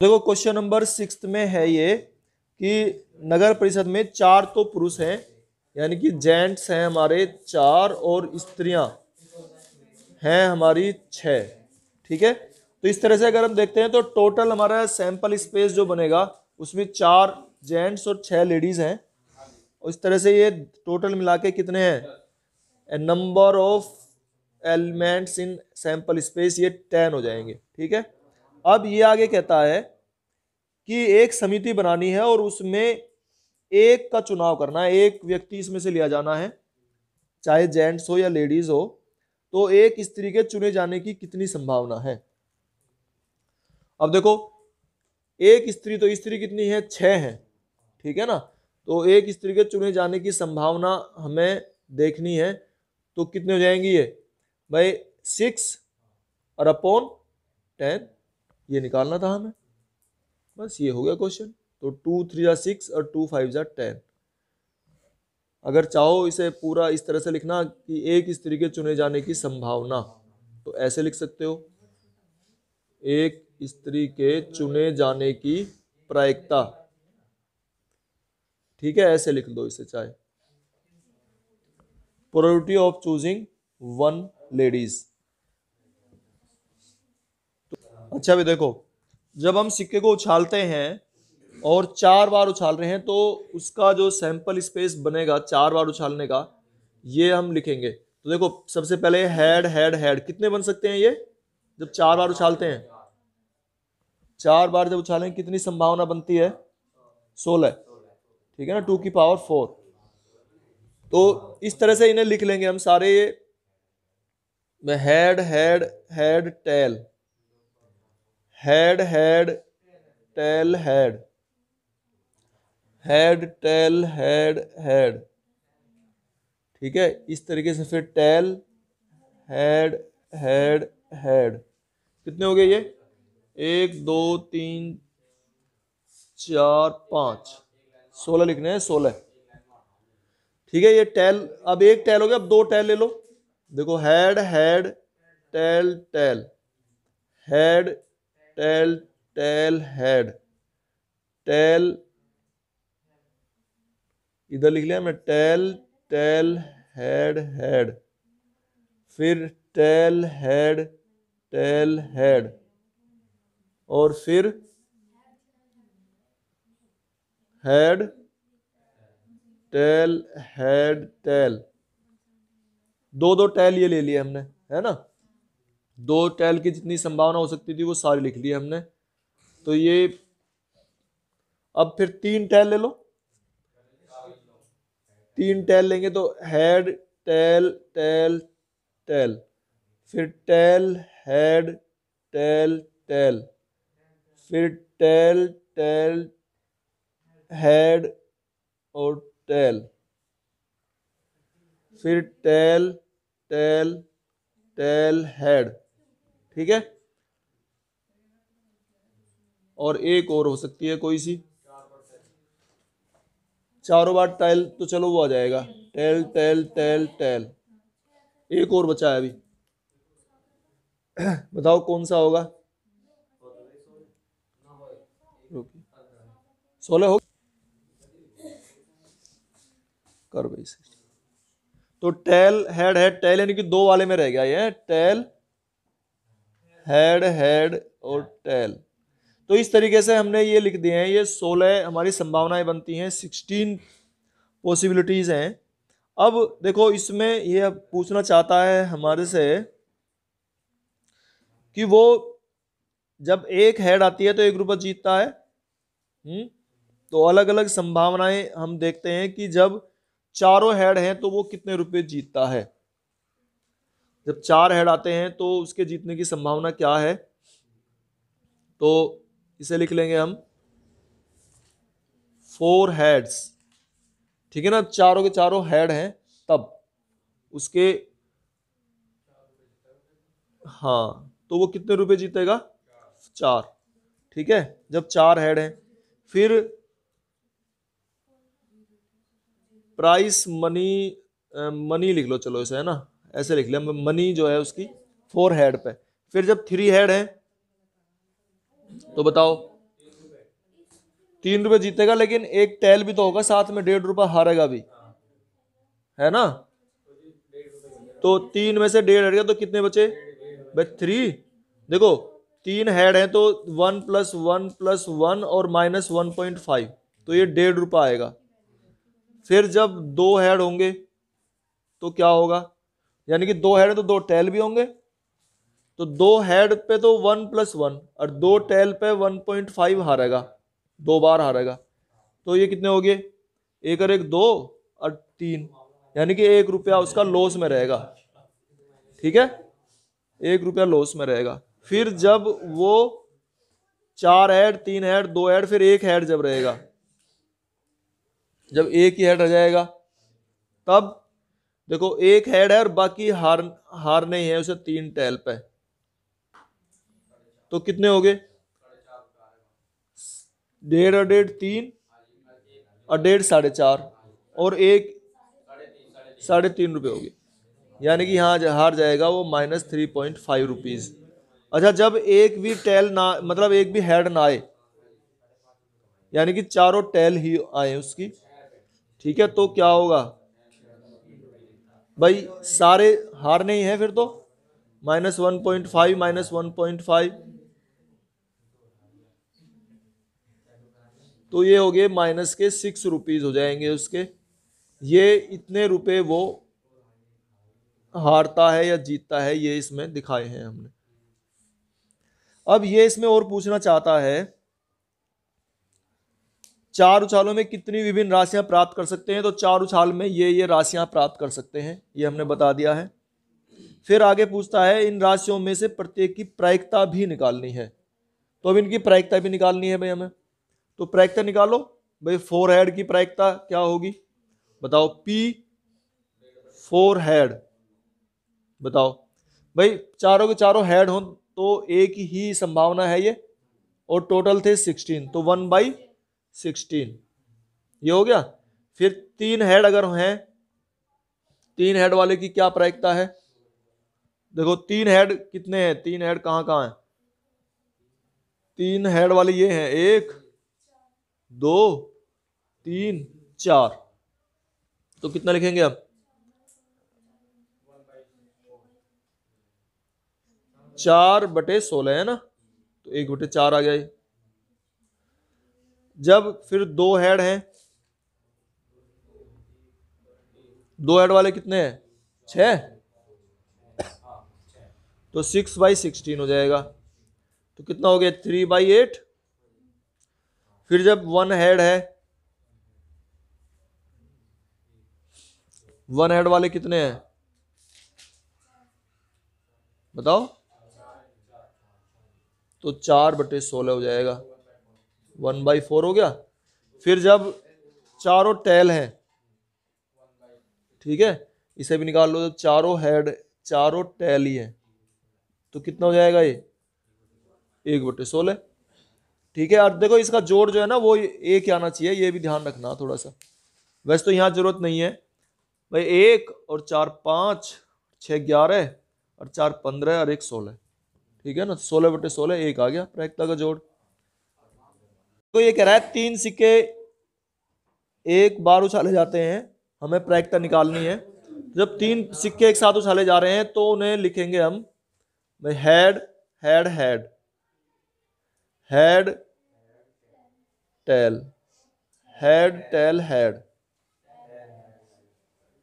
देखो question number 6 में है ये कि नगर परिषद में 4 तो पुरुष हैं, यानी कि जेंट्स हैं हमारे 4 और स्त्रियां हैं हमारी 6। ठीक है, तो इस तरह से अगर हम देखते हैं तो टोटल हमारा सैंपल स्पेस जो बनेगा उसमें 4 जेंट्स और 6 लेडीज हैं। और इस तरह से ये टोटल मिला के कितने हैं, number of elements in sample space, ये 10 हो जाएंगे। ठीक है, अब ये आगे कहता है कि एक समिति बनानी है और उसमें एक का चुनाव करना है, एक व्यक्ति इसमें से लिया जाना है, चाहे जेंट्स हो या लेडीज हो। तो एक स्त्री के चुने जाने की कितनी संभावना है। अब देखो, एक स्त्री, तो स्त्री कितनी है, 6 है। ठीक है ना, तो एक स्त्री के चुने जाने की संभावना हमें देखनी है। तो कितने हो जाएंगी ये भाई, 6 और अपॉन 10, ये निकालना था हमें। बस ये हो गया क्वेश्चन। तो 2 3 6 और 2 5 10। अगर चाहो इसे पूरा इस तरह से लिखना कि एक स्त्री के चुने जाने की संभावना, तो ऐसे लिख सकते हो, एक स्त्री के चुने जाने की प्रायिकता। ठीक है, ऐसे लिख दो इसे, चाहे प्रोबेबिलिटी ऑफ चूजिंग 1 लेडीज। अच्छा भी देखो, जब हम सिक्के को उछालते हैं और 4 बार उछाल रहे हैं तो उसका जो सैंपल स्पेस बनेगा 4 बार उछालने का, ये हम लिखेंगे। तो देखो सबसे पहले हेड हेड हेड कितने बन सकते हैं ये, जब 4 बार उछालते हैं, 4 बार जब उछालें कितनी संभावना बनती है, 16। ठीक है ना, 2 की पावर 4। तो इस तरह से इन्हें लिख लेंगे हम सारे, head head head tail, head head tail head, head tail head head. ठीक है, इस तरीके से फिर टेल हेड हेड हेड। कितने हो गए ये, 1 2 3 4 5, 16 लिखने हैं, 16। ठीक है, ये टेल, अब एक टेल हो गया, अब 2 टेल ले लो। देखो head head tail tail, head tail tail head, tail, इधर लिख लिया मैं, टेल टेल हेड हेड, फिर टेल हेड टेल हेड, और फिर head tail head tail. 2 2 tail ये ले लिए हमने, है ना। 2 टेल की जितनी संभावना हो सकती थी वो सारी लिख ली हमने। तो ये, अब फिर 3 टेल ले लो, 3 टेल लेंगे तो हेड टेल टेल टेल, फिर टेल हेड टेल टेल, फिर टेल टेल हेड और टेल, फिर टेल टेल टेल हेड। ठीक है, और एक और हो सकती है कोई सी, चारों बार टेल तो चलो वो आ जाएगा, टेल टेल टेल टेल। एक और बचा है अभी, बताओ कौन सा होगा। 16 हो, कर भाई। तो टेल हेड हेड टेल, यानी कि 2 वाले में रह गया ये, टेल हेड हेड और टेल। तो इस तरीके से हमने ये लिख दिए हैं, ये 16 हमारी संभावनाएं बनती हैं, 16 पॉसिबिलिटीज हैं। अब देखो इसमें ये पूछना चाहता है हमारे से कि वो जब एक हेड आती है तो 1 रुपया जीतता है। तो अलग अलग संभावनाएं हम देखते हैं कि जब चारों हेड हैं तो वो कितने रुपए जीतता है। जब 4 हेड आते हैं तो उसके जीतने की संभावना क्या है, तो इसे लिख लेंगे हम 4 हेड्स। ठीक है ना, चारों के चारों हेड हैं तब उसके, हाँ, तो वो कितने रुपए जीतेगा, 4। ठीक है, जब 4 हेड हैं, फिर प्राइस मनी, मनी लिख लो चलो इसे, है ना, ऐसे लिख लिया मनी जो है उसकी 4 हेड पे। फिर जब 3 हेड है तो बताओ ₹3 जीतेगा, लेकिन एक टेल भी तो होगा साथ में, ₹1.5 हारेगा भी, है ना। तो 3 में से 1.5 हट गया तो कितने बचे भाई? 3। देखो 3 हेड है तो 1 + 1 + 1 और -1.5, तो ये ₹1.5 आएगा। फिर जब 2 हेड होंगे तो क्या होगा, यानी कि 2 हेड है तो 2 टेल भी होंगे, तो 2 हेड पे तो 1 + 1 और 2 टेल पे 1.5 हारेगा, 2 बार हारेगा। तो ये कितने हो गए? 1 और 1 2 और 3, यानी कि ₹1 उसका लॉस में रहेगा। ठीक है, ₹1 लॉस में रहेगा। फिर जब वो 4 हेड, 3 हेड, 2 हेड, फिर 1 हेड जब रहेगा, जब एक ही हेड रह जाएगा, तब देखो 1 हेड है और बाकी हारने ही है उसे 3 टेल पे, तो कितने हो गए? 1.5 और 1.5 3 और 1.5 4.5 और 1 ₹3.5 हो गए, यानी कि यहाँ हार जाएगा वो -3.5 रुपीज। अच्छा, जब एक भी टेल ना, मतलब एक भी हेड ना आए, यानी कि चारों टेल ही आए उसकी, ठीक है, तो क्या होगा भाई? सारे हारने ही हैं फिर तो, -1.5 -1.5, तो ये हो गए -6 रुपीज हो जाएंगे उसके। ये इतने रुपए वो हारता है या जीतता है, ये इसमें दिखाए हैं हमने। अब ये इसमें और पूछना चाहता है, 4 उछालों में कितनी विभिन्न राशियां प्राप्त कर सकते हैं? तो 4 उछाल में ये राशियां प्राप्त कर सकते हैं, ये हमने बता दिया है। फिर आगे पूछता है इन राशियों में से प्रत्येक की प्रायिकता भी निकालनी है। तो अब इनकी प्रायिकता भी निकालनी है भाई हमें, तो प्रायिकता निकालो भाई। 4 हेड की प्रायिकता क्या होगी बताओ? P 4 हेड, बताओ भाई। चारों के चारों हेड हो तो एक ही संभावना है ये, और टोटल थे 16, तो 1/16 ये हो गया। फिर 3 हेड अगर हैं, 3 हेड वाले की क्या प्रायिकता है? देखो 3 हेड कितने हैं, 3 हेड कहां कहां है? 3 हेड वाले ये हैं, 1 2 3 4, तो कितना लिखेंगे अब? 4/16 है ना, तो 1/4 आ गया ये। जब फिर 2 हेड हैं, 2 हेड वाले कितने हैं? 6, तो 6/16 हो जाएगा, तो कितना हो गया? 3/8। फिर जब 1 हेड है, 1 हेड वाले कितने हैं बताओ? तो 4/16 हो जाएगा, 1/4 हो गया। फिर जब चारों टेल हैं, ठीक है, इसे भी निकाल लो, तो चारों हेड, चारों टेल ही है, तो कितना हो जाएगा ये? 1/16। ठीक है, और देखो इसका जोड़ जो है ना वो एक ही आना चाहिए, ये भी ध्यान रखना थोड़ा सा। वैसे तो यहाँ जरूरत नहीं है भाई, 1 और 4 5, 6 11 और 4 15 और 1 16, ठीक है ना, 16/16 एक आ गया प्रायिकता का जोड़। तो ये कह रहा है 3 सिक्के एक बार उछाले जाते हैं, हमें प्रायिकता निकालनी है। जब 3 सिक्के एक साथ उछाले जा रहे हैं तो उन्हें लिखेंगे हम head head head, head tail, head tail head,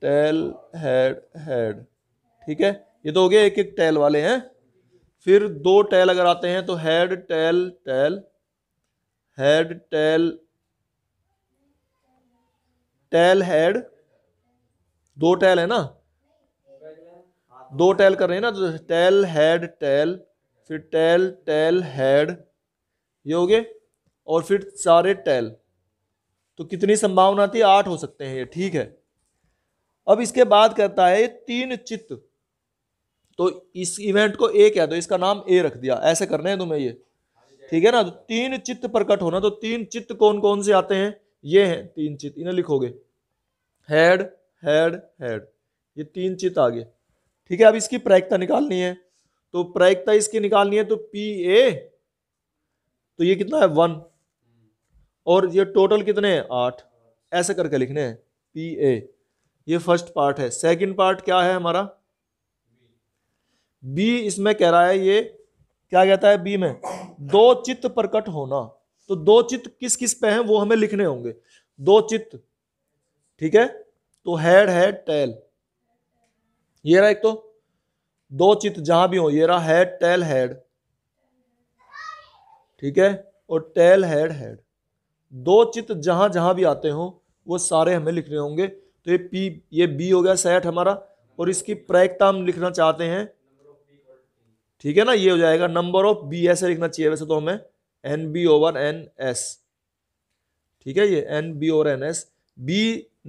tail head head, ठीक है। ये तो हो गए एक एक टेल वाले हैं। फिर 2 टेल अगर आते हैं तो head tail tail, head tail tail head, 2 tail है ना, 2 टेल कर रहे हैं ना, तो टेल हेड टेल, फिर टेल टेल हेड, ये हो गए, और फिर सारे टेल। तो कितनी संभावना थी? 8 हो सकते हैं ये, ठीक है। अब इसके बाद कहता है 3 चित्त, तो इस इवेंट को ए कह दो, इसका नाम ए रख दिया, ऐसे करने हैं तुम्हें ये, ठीक है ना। तो 3 चित्त प्रकट होना, तो 3 चित्त कौन कौन से आते हैं? ये हैं 3 चित्त, इन्हें लिखोगे हेड हेड हेड, ये 3 चित्त आ गए, ठीक है। अब इसकी प्रायिकता निकालनी है, तो प्रायिकता इसकी निकालनी है, तो पी ए, तो ये कितना है? 1, और ये टोटल कितने हैं 8, ऐसे करके लिखने हैं पी ए। ये फर्स्ट पार्ट है। सेकंड पार्ट क्या है हमारा, बी इसमें कह रहा है, ये क्या कहता है बी में, दो चित्त प्रकट होना। तो दो चित्त किस किस पे हैं वो हमें लिखने होंगे, दो चित्त, ठीक है। तो हेड है टेल, ये रहा एक, तो दो चित्त जहां भी हो, ये रहा हेड टेल हेड, ठीक है, और टेल हेड हेड, दो चित्त जहां जहां भी आते हो वो सारे हमें लिखने होंगे। तो ये पी, ये बी हो गया सेट हमारा, और इसकी प्रायिकता हम लिखना चाहते हैं, ठीक है ना, ये हो जाएगा नंबर ऑफ बी, ऐसे लिखना चाहिए वैसे तो हमें, N B over N S, ठीक है, ये N B over N S. B,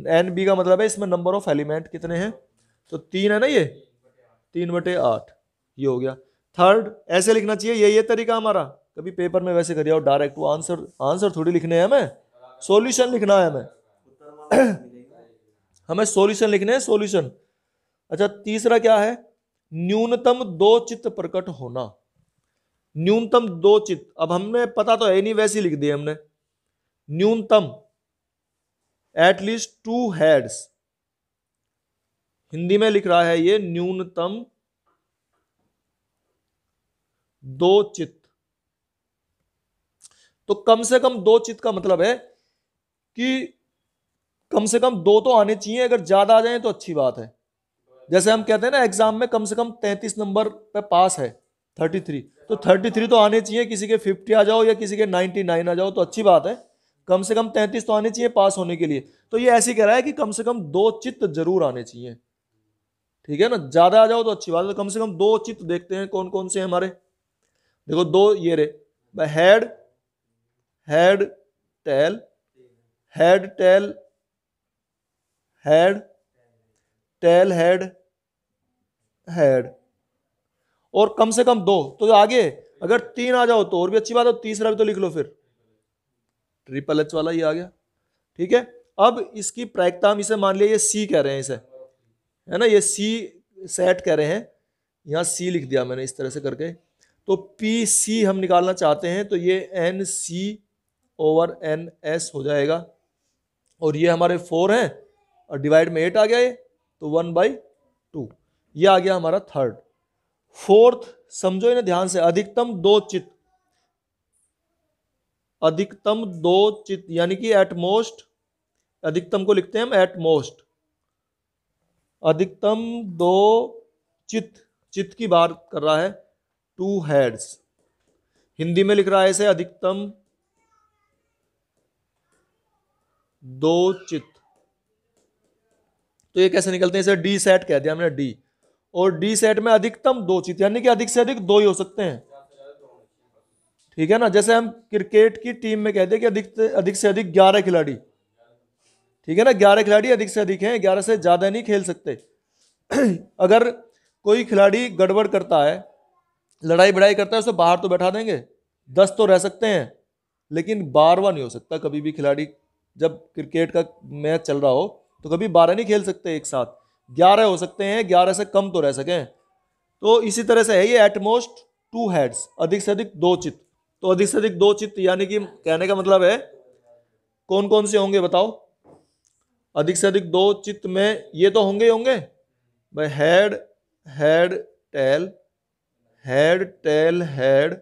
N B का मतलब है इसमें नंबर ऑफ एलिमेंट कितने हैं, तो 3 है ना, ये 3/8, ये हो गया। थर्ड ऐसे लिखना चाहिए, ये तरीका हमारा, कभी पेपर में वैसे करिए और डायरेक्ट वो आंसर थोड़ी लिखने हैं हमें, सॉल्यूशन लिखना है हमें हमें सॉल्यूशन लिखने हैं, सॉल्यूशन। अच्छा तीसरा क्या है, न्यूनतम दो चित्त प्रकट होना। न्यूनतम दो चित्त, अब हमने पता तो है नहीं, वैसे ही लिख दिए हमने, न्यूनतम एटलीस्ट 2 हेड्स, हिंदी में लिख रहा है ये न्यूनतम दो चित्त। तो कम से कम दो चित्त का मतलब है कि कम से कम दो तो आने चाहिए, अगर ज्यादा आ जाए तो अच्छी बात है। जैसे हम कहते हैं ना एग्जाम में कम से कम 33 नंबर पे पास है 33, तो 33 तो आने चाहिए, किसी के 50 आ जाओ या किसी के 99 आ जाओ तो अच्छी बात है, कम से कम 33 तो आने चाहिए पास होने के लिए। तो ये ऐसे कह रहा है कि कम से कम दो चित्त जरूर आने चाहिए, ठीक है ना, ज्यादा आ जाओ तो अच्छी बात है, तो कम से कम दो चित्त देखते हैं कौन कौन से हैं हमारे। देखो दो ये रहे, head head tail, head tail head, tail head head, और कम से कम दो, तो आगे अगर 3 आ जाओ तो और भी अच्छी बात है, तीसरा भी तो लिख लो फिर, ट्रिपल एच वाला ये आ गया, ठीक है। अब इसकी प्रायिकता हम इसे मान लिया, ये सी कह रहे हैं इसे, है ना, ये सी सेट कह रहे हैं, यहां सी लिख दिया मैंने इस तरह से करके। तो पी सी हम निकालना चाहते हैं, तो ये N C over N S हो जाएगा, और ये हमारे 4 हैं और डिवाइड में 8 आ गया, ये तो 1/2, ये आ गया हमारा थर्ड। फोर्थ समझो इन्हें ध्यान से, अधिकतम दो चित्त, अधिकतम दो चित्त यानी कि एटमोस्ट, अधिकतम को लिखते हैं हम एटमोस्ट, अधिकतम दो चित्त, चित्त की बात कर रहा है, 2 हेड्स, हिंदी में लिख रहा है इसे अधिकतम दो चित्त। तो ये कैसे निकलते हैं, इसे डी सेट कह दिया हमने, डी, और डी सेट में अधिकतम दो चित्त यानी कि अधिक से अधिक दो ही हो सकते हैं, ठीक है ना। जैसे हम क्रिकेट की टीम में कहते हैं कि अधिक से अधिक 11 खिलाड़ी, ठीक है ना, 11 खिलाड़ी अधिक से अधिक हैं, 11 से ज्यादा नहीं खेल सकते अगर कोई खिलाड़ी गड़बड़ करता है, लड़ाई बड़ाई करता है, उसे बाहर तो बैठा देंगे, 10 तो रह सकते हैं, लेकिन 12वां नहीं हो सकता कभी भी खिलाड़ी। जब क्रिकेट का मैच चल रहा हो तो कभी 12 नहीं खेल सकते एक साथ, 11 हो सकते हैं, 11 से कम तो रह सकें। तो इसी तरह से है ये एटमोस्ट 2 हेड्स, अधिक से अधिक दो चित्त। तो अधिक से अधिक दो चित्त यानी कि कहने का मतलब है कौन कौन से होंगे बताओ, अधिक से अधिक दो चित्त में ये तो होंगे ही होंगे भाई, head head tail, head tail head,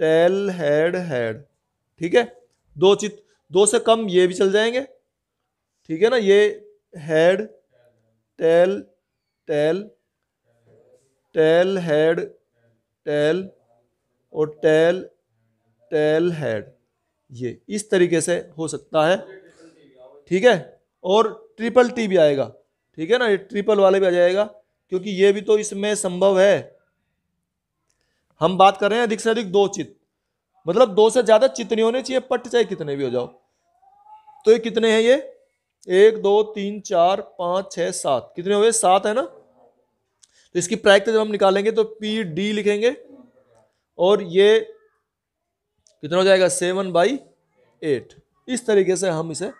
tail head head, ठीक है। दो चित्त, दो से कम ये भी चल जाएंगे, ठीक है ना, ये head tail tail, tail head tail, और टेल टेल हेड, ये इस तरीके से हो सकता है, ठीक है। और ट्रिपल टी भी आएगा, ठीक है ना, ये ट्रिपल वाले भी आ जाएगा, क्योंकि ये भी तो इसमें संभव है। हम बात कर रहे हैं अधिक से अधिक दो चित्त, मतलब दो से ज्यादा चित्त नहीं होने चाहिए, पट चाहे कितने भी हो जाओ। तो ये कितने हैं, ये 1 2 3 4 5 6 7, कितने हुए 7 है ना। तो इसकी प्रायिकता जब हम निकालेंगे तो पी डी लिखेंगे, और ये कितना हो जाएगा 7/8। इस तरीके से हम इसे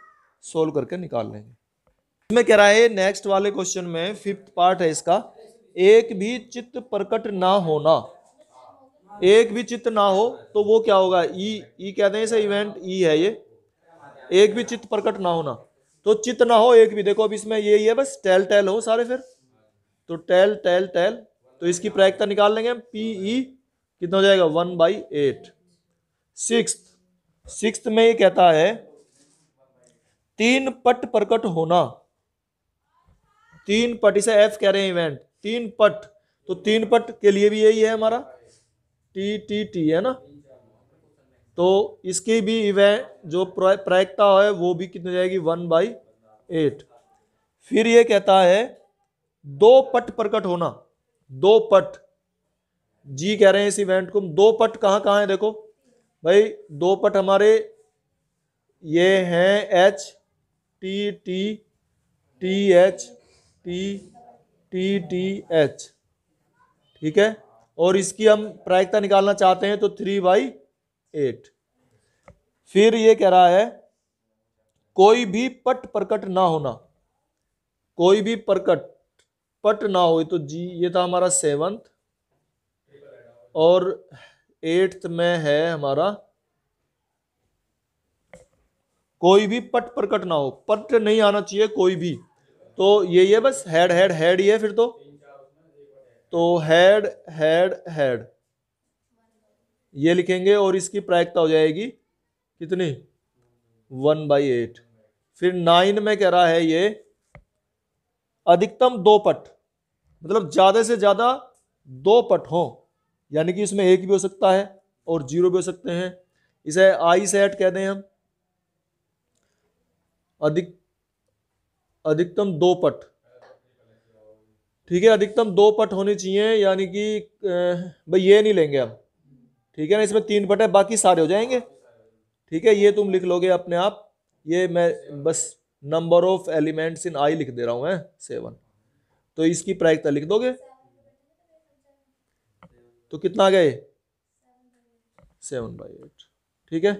सोल्व करके निकाल लेंगे। इसमें कह रहा है नेक्स्ट वाले क्वेश्चन में, 5th पार्ट है इसका, एक भी चित्त प्रकट ना होना, एक भी चित्त ना हो तो वो क्या होगा, ई कहते हैं इसे, इवेंट ई है ये, एक भी चित्त प्रकट ना होना, तो चित्त ना हो एक भी, देखो अब इसमें यही है बस, टेल टेल हो सारे फिर, तो टेल टेल टेल, तो इसकी प्रायिकता निकाल लेंगे हम, पी ई कितना हो जाएगा 1/8। सिक्स्थ में ये कहता है तीन पट प्रकट होना, तीन पट, इसे एफ कह रहे हैं इवेंट, तीन पट, तो तीन पट के लिए भी यही है हमारा टी टी टी है ना, तो इसकी भी इवेंट जो प्रायिकता है वो भी कितनी हो जाएगी 1/8। फिर ये कहता है दो पट प्रकट होना, दो पट, जी कह रहे हैं इस इवेंट को, दो पट कहां कहां है देखो भाई, दो पट हमारे ये हैं H T T T H T T T H, ठीक है, और इसकी हम प्रायिकता निकालना चाहते हैं तो 3/8। फिर ये कह रहा है कोई भी पट प्रकट ना होना, कोई भी प्रकट पट ना हो, तो जी ये था हमारा 7th, और 8th में है हमारा कोई भी पट प्रकट ना हो, पट नहीं आना चाहिए कोई भी, तो यही है बस, हेड हेड हेड ही है फिर तो हेड हेड हेड ये लिखेंगे, और इसकी प्रायिकता हो जाएगी कितनी 1/8। फिर 9 में कह रहा है ये अधिकतम दो पट, मतलब ज्यादा से ज्यादा दो पट हो, यानी कि इसमें एक भी हो सकता है और जीरो भी हो सकते हैं, इसे आई सेट कहते हैं हम, अधिकतम दो पट, ठीक है, अधिकतम दो पट होने चाहिए, यानी कि भाई ये नहीं लेंगे हम, ठीक है ना, इसमें तीन पट है बाकी सारे हो जाएंगे, ठीक है, ये तुम लिख लोगे अपने आप, ये मैं बस नंबर ऑफ एलिमेंट्स इन आई लिख दे रहा हूं है 7, तो इसकी प्रायिकता लिख दोगे, तो कितना आ गए 7/8, ठीक है।